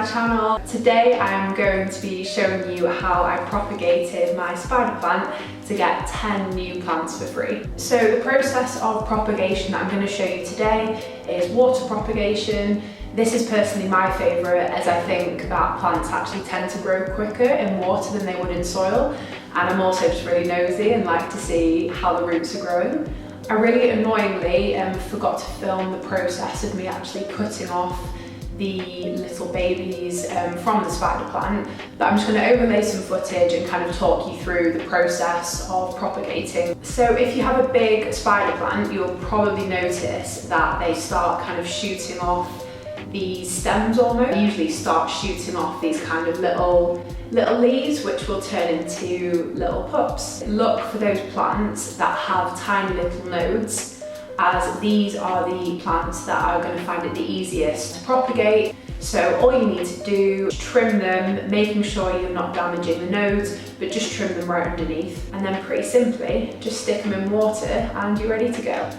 channel. Today I'm going to be showing you how I propagated my spider plant to get 10 new plants for free. So the process of propagation that I'm going to show you today is water propagation. This is personally my favourite, as I think that plants actually tend to grow quicker in water than they would in soil, and I'm also just really nosy and like to see how the roots are growing. I really annoyingly forgot to film the process of me actually cutting off the little babies from the spider plant, but I'm just going to overlay some footage and kind of talk you through the process of propagating. So if you have a big spider plant, you'll probably notice that they start kind of shooting off these stems almost. They usually start shooting off these kind of little leaves, which will turn into little pups. Look for those plants that have tiny little nodes, as these are the plants that are going to find it the easiest to propagate. So all you need to do is trim them, making sure you're not damaging the nodes, but just trim them right underneath. And then pretty simply, just stick them in water and you're ready to go.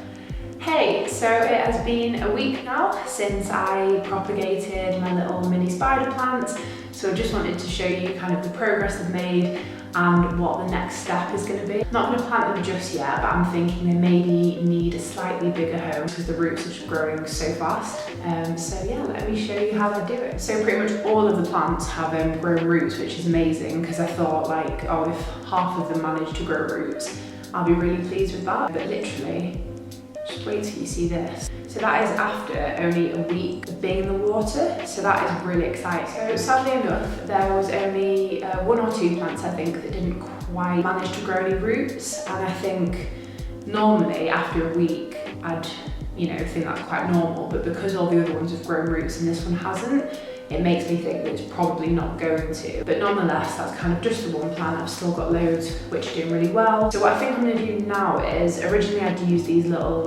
Hey, so it has been a week now since I propagated my little mini spider plants. So I just wanted to show you kind of the progress I've made and what the next step is going to be. Not going to plant them just yet, but I'm thinking they maybe need a slightly bigger home because the roots are just growing so fast. So yeah, let me show you how they're doing. So pretty much all of the plants have grown roots, which is amazing, because I thought like, oh, if half of them manage to grow roots, I'll be really pleased with that. But literally, just wait till you see this. So that is after only a week of being in the water, so that is really exciting. So sadly enough, there was only 1 or 2 plants I think that didn't quite manage to grow any roots, and I think normally after a week I'd think that's quite normal, but because all the other ones have grown roots and this one hasn't, it makes me think that it's probably not going to. But nonetheless, that's kind of just the one plant. I've still got loads which are doing really well. So what I think I'm gonna do now is, originally I'd use these little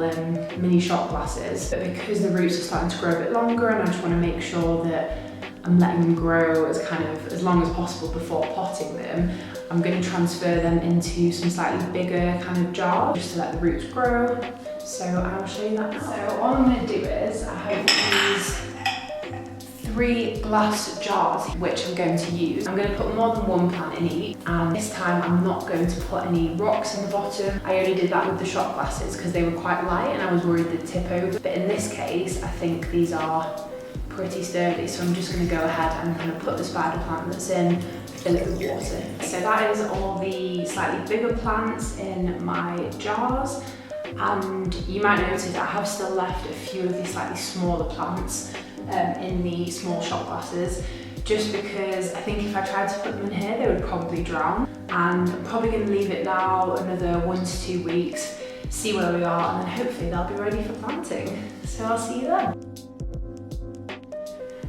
mini shot glasses, but because the roots are starting to grow a bit longer and I just wanna make sure that I'm letting them grow as long as possible before potting them, I'm gonna transfer them into some slightly bigger kind of jars just to let the roots grow. So I'll show you that now. So all I'm gonna do is, I have these 3 glass jars which I'm going to use. I'm going to put more than 1 plant in each, and this time I'm not going to put any rocks in the bottom. I only did that with the shot glasses because they were quite light and I was worried they'd tip over. But in this case, I think these are pretty sturdy, so I'm just going to go ahead and kind of put the spider plant that's in, fill it with water. So that is all the slightly bigger plants in my jars. And you might notice I have still left a few of these slightly smaller plants in the small shot glasses, just because I think if I tried to put them in here they would probably drown, and I'm probably going to leave it now another 1 to 2 weeks, see where we are, and then hopefully they'll be ready for planting. So I'll see you then.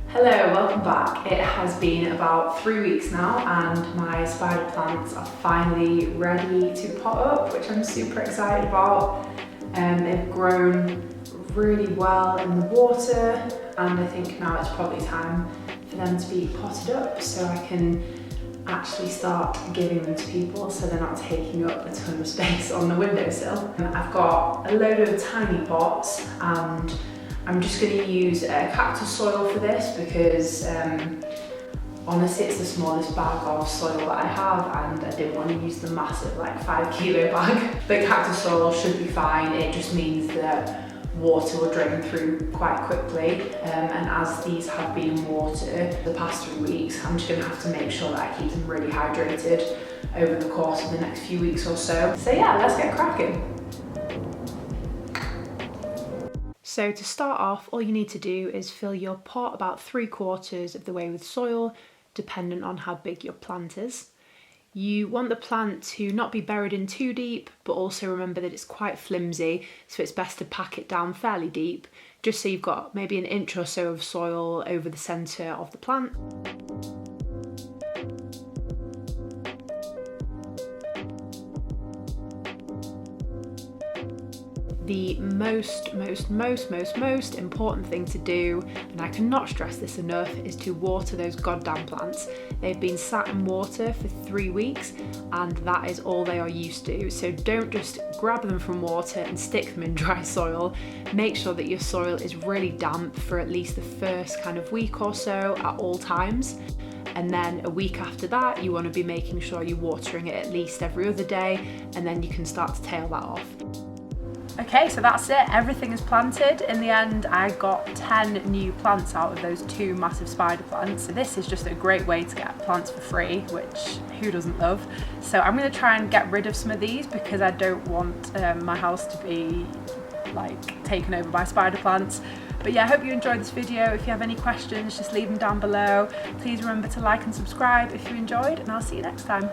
Hello, welcome back. It has been about 3 weeks now and my spider plants are finally ready to pot up, which I'm super excited about. They've grown really well in the water, and I think now it's probably time for them to be potted up so I can actually start giving them to people so they're not taking up a ton of space on the windowsill. I've got a load of tiny pots and I'm just going to use cactus soil for this because honestly it's the smallest bag of soil that I have and I didn't want to use the massive like 5 kilo bag. But cactus soil should be fine, it just means that water will drain through quite quickly, and as these have been in water the past 3 weeks, I'm just going to have to make sure that I keep them really hydrated over the course of the next few weeks or so. So yeah, let's get cracking. So to start off, all you need to do is fill your pot about 3/4 of the way with soil, dependent on how big your plant is. You want the plant to not be buried in too deep, but also remember that it's quite flimsy, so it's best to pack it down fairly deep, just so you've got maybe an inch or so of soil over the centre of the plant. The most important thing to do, and I cannot stress this enough, is to water those goddamn plants. They've been sat in water for 3 weeks and that is all they are used to. So don't just grab them from water and stick them in dry soil. Make sure that your soil is really damp for at least the first kind of week or so at all times. And then a week after that, you want to be making sure you're watering it at least every other day, and then you can start to tail that off. Okay, so that's it. Everything is planted. In the end, I got 10 new plants out of those 2 massive spider plants. So this is just a great way to get plants for free, which who doesn't love? So I'm going to try and get rid of some of these because I don't want my house to be like taken over by spider plants. But yeah, I hope you enjoyed this video. If you have any questions, just leave them down below. Please remember to like and subscribe if you enjoyed, and I'll see you next time.